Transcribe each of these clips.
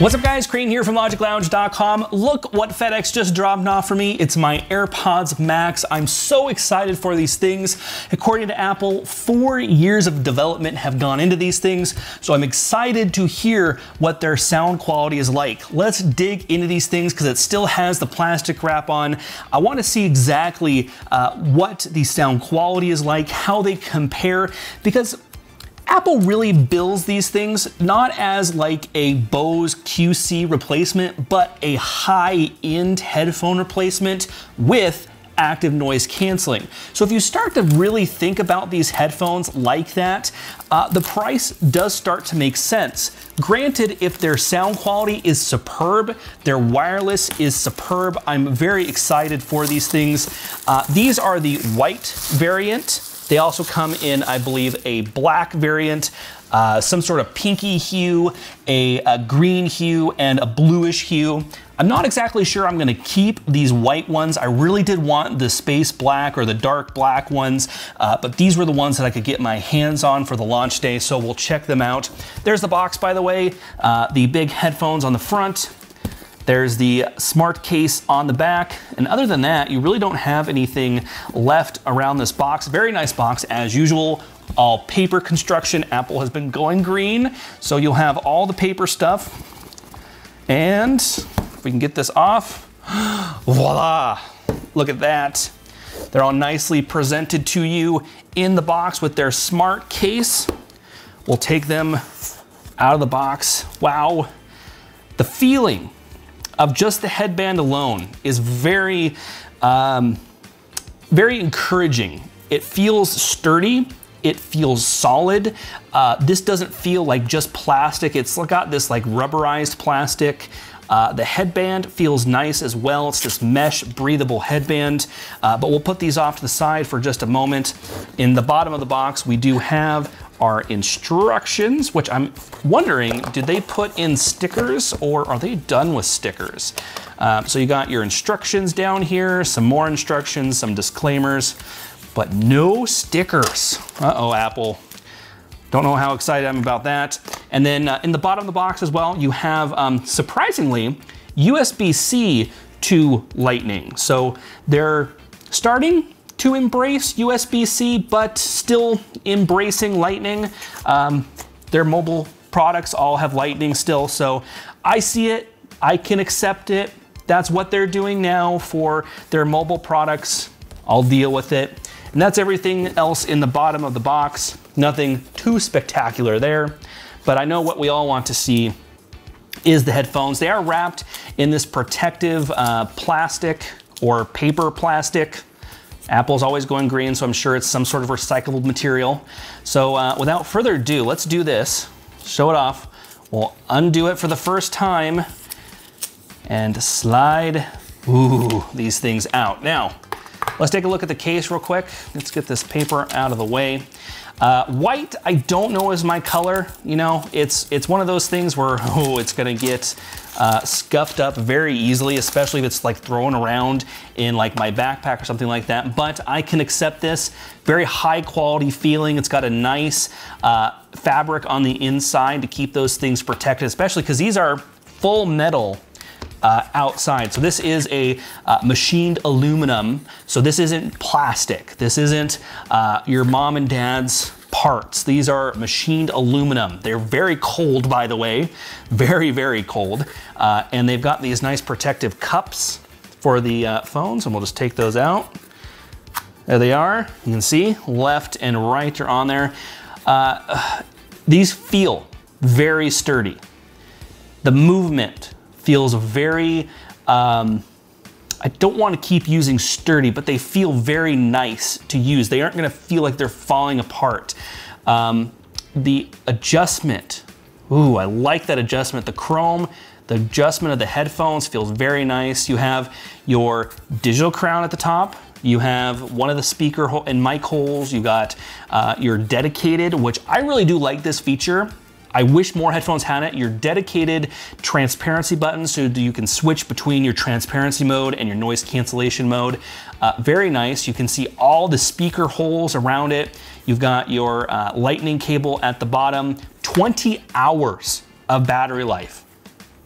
What's up guys, Crane here from LogicLounge.com. Look what FedEx just dropped off for me. It's my AirPods Max. I'm so excited for these things. According to Apple, 4 years of development have gone into these things, so I'm excited to hear what their sound quality is like. Let's dig into these things because it still has the plastic wrap on. I want to see exactly what the sound quality is like, how they compare, because Apple really bills these things not as like a Bose QC replacement, but a high-end headphone replacement with active noise canceling. So if you start to really think about these headphones like that, the price does start to make sense. Granted, if their sound quality is superb, their wireless is superb, I'm very excited for these things. These are the white variant. They also come in, I believe, a black variant, some sort of pinky hue, a green hue, and a bluish hue. I'm not exactly sure I'm gonna keep these white ones. I really did want the space black or the dark black ones, but these were the ones that I could get my hands on for the launch day, so we'll check them out. There's the box, by the way, the big headphones on the front. There's the smart case on the back, and other than that, you really don't have anything left around this box. Very nice box as usual. All paper construction. Apple has been going green, so you'll have all the paper stuff. And if we can get this off, voila! Look at that. They're all nicely presented to you in the box with their smart case. We'll take them out of the box. Wow, the feeling of just the headband alone is very, very encouraging. It feels sturdy, it feels solid. This doesn't feel like just plastic. It's got this like rubberized plastic. The headband feels nice as well. It's this mesh breathable headband, but we'll put these off to the side for just a moment. In the bottom of the box, we do have our instructions, which I'm wondering, did they put in stickers or are they done with stickers? So you got your instructions down here, some more instructions, some disclaimers, but no stickers. Uh-oh, Apple. Don't know how excited I'm about that. And then in the bottom of the box as well, you have, surprisingly, USB-C to Lightning. So they're starting to embrace USB-C, but still embracing Lightning. Their mobile products all have Lightning still, so I see it, I can accept it. That's what they're doing now for their mobile products. I'll deal with it. And that's everything else in the bottom of the box. Nothing too spectacular there, but I know what we all want to see is the headphones. They are wrapped in this protective plastic or paper plastic. Apple's always going green, so I'm sure it's some sort of recyclable material. So without further ado, let's do this. Show it off. We'll undo it for the first time and slide these things out. Now, let's take a look at the case real quick. Let's get this paper out of the way. White, I don't know is my color. You know, it's one of those things where, it's gonna get scuffed up very easily, especially if it's like thrown around in like my backpack or something like that. But I can accept this. Very high quality feeling. It's got a nice fabric on the inside to keep those things protected, especially because these are full metal outside. So this is a machined aluminum. So this isn't plastic. This isn't your mom and dad's parts. These are machined aluminum. They're very cold, by the way, very, very cold. And they've got these nice protective cups for the phones, and we'll just take those out. There they are. You can see left and right are on there. These feel very sturdy. The movement feels very, I don't want to keep using sturdy, but they feel very nice to use. They aren't going to feel like they're falling apart. The adjustment, I like that adjustment. The chrome, the adjustment of the headphones feels very nice. You have your digital crown at the top. You have one of the speaker and mic holes. You got your dedicated, which I really do like this feature. I wish more headphones had it. Your dedicated transparency button so that you can switch between your transparency mode and your noise cancellation mode. Very nice. You can see all the speaker holes around it. You've got your lightning cable at the bottom. 20 hours of battery life.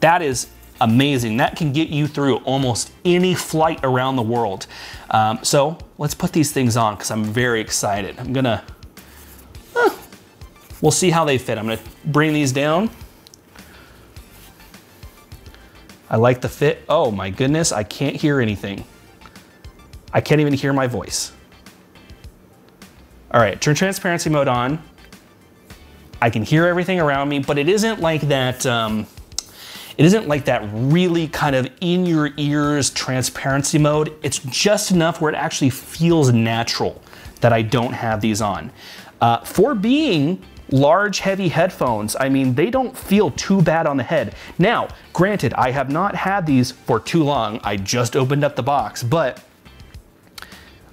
That is amazing. That can get you through almost any flight around the world. So let's put these things on because I'm very excited. I'm gonna, we'll see how they fit. I'm gonna bring these down. I like the fit. Oh my goodness, I can't hear anything. I can't even hear my voice. All right, turn transparency mode on. I can hear everything around me, but it isn't like that, it isn't like that really kind of in your ears transparency mode. It's just enough where it actually feels natural that I don't have these on. For being large, heavy headphones, I mean, they don't feel too bad on the head. Now, granted, I have not had these for too long. I just opened up the box, but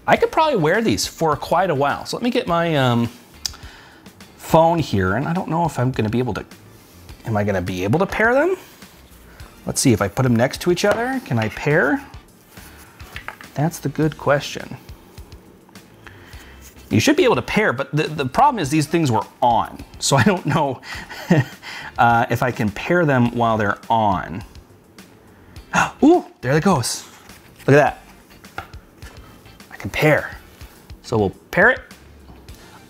I could probably wear these for quite a while. So let me get my phone here, and I don't know if I'm gonna be able to, am I gonna be able to pair them? Let's see, if I put them next to each other, can I pair? That's the good question. You should be able to pair, but the problem is these things were on. So I don't know if I can pair them while they're on. Ooh, there it goes. Look at that. I can pair. So we'll pair it.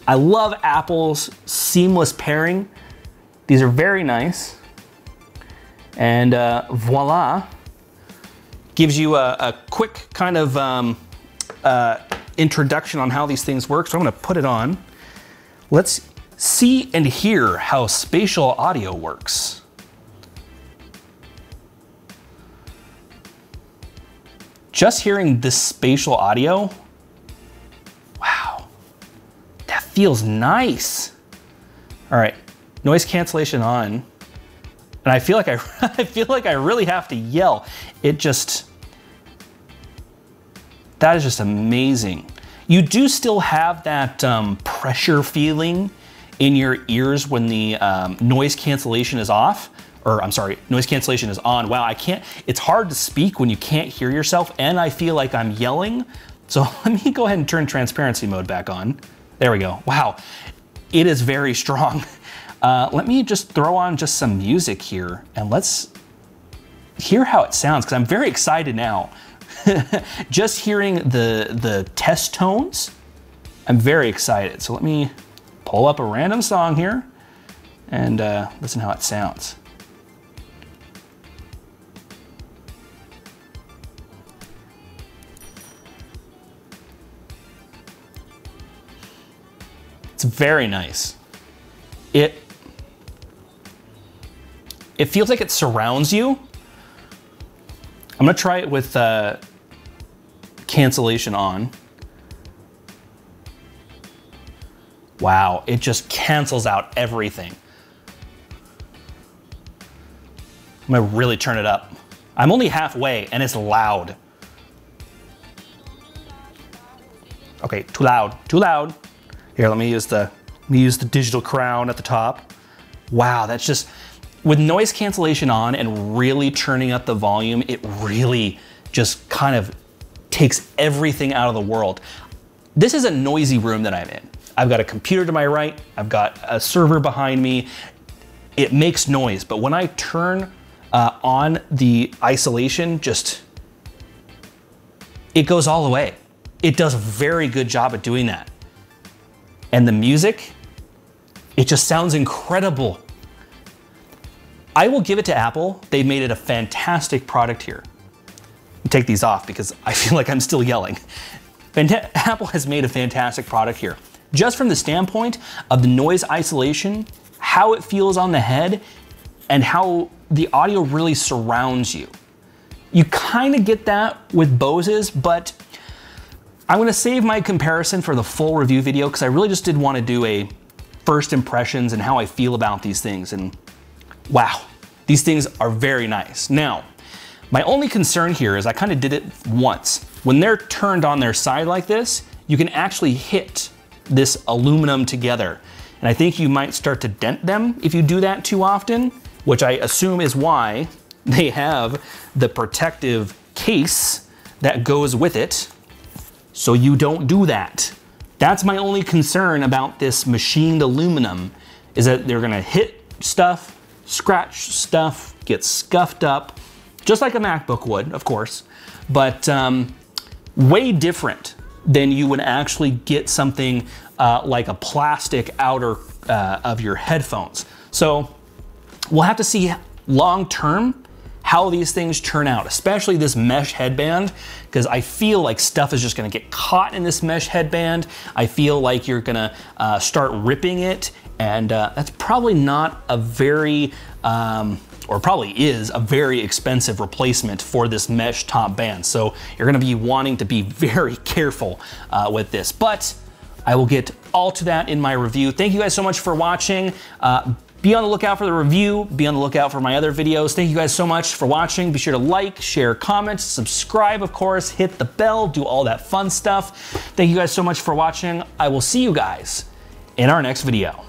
I love Apple's seamless pairing. These are very nice. And voila, gives you a quick kind of introduction on how these things work. So I'm gonna put it on. Let's see and hear how spatial audio works. Just hearing this spatial audio, wow, that feels nice. All right, noise cancellation on. And I feel like I feel like I really have to yell. It just, that is just amazing. You do still have that pressure feeling in your ears when the noise cancellation is off, or I'm sorry, noise cancellation is on. Wow, I can't, it's hard to speak when you can't hear yourself and I feel like I'm yelling. So let me go ahead and turn transparency mode back on. There we go. Wow, it is very strong. Let me just throw on just some music here and let's hear how it sounds, because I'm very excited now. Just hearing the test tones, I'm very excited. So let me pull up a random song here and listen how it sounds. It's very nice. It feels like it surrounds you. I'm gonna try it with cancellation on. Wow, it just cancels out everything. I'm gonna really turn it up. I'm only halfway and it's loud. Okay, too loud, too loud. Here, let me use the digital crown at the top. Wow, that's just, with noise cancellation on and really turning up the volume, it really just kind of takes everything out of the world. This is a noisy room that I'm in. I've got a computer to my right, I've got a server behind me. It makes noise, but when I turn on the isolation, it goes all the way. It does a very good job at doing that. And the music, it just sounds incredible. I will give it to Apple. They've made it a fantastic product here. I'll take these off because I feel like I'm still yelling. Apple has made a fantastic product here. Just from the standpoint of the noise isolation, how it feels on the head, and how the audio really surrounds you. You kind of get that with Bose's, but I'm gonna save my comparison for the full review video because I really just did want to do a first impressions and how I feel about these things. And wow, these things are very nice. Now, my only concern here is I kind of did it once. When they're turned on their side like this, you can actually hit this aluminum together. And I think you might start to dent them if you do that too often, which I assume is why they have the protective case that goes with it, so you don't do that. That's my only concern about this machined aluminum, is that they're gonna hit stuff scratch stuff, get scuffed up, just like a MacBook would, of course, but way different than you would actually get something like a plastic outer of your headphones. So we'll have to see long term how these things turn out, especially this mesh headband, because I feel like stuff is just gonna get caught in this mesh headband. I feel like you're gonna start ripping it, and that's probably not a very, or probably is a very expensive replacement for this mesh top band. So you're gonna be wanting to be very careful with this, but I will get all to that in my review. Thank you guys so much for watching. Be on the lookout for the review. Be on the lookout for my other videos. Thank you guys so much for watching. Be sure to like, share, comment, subscribe, of course, hit the bell, do all that fun stuff. Thank you guys so much for watching. I will see you guys in our next video.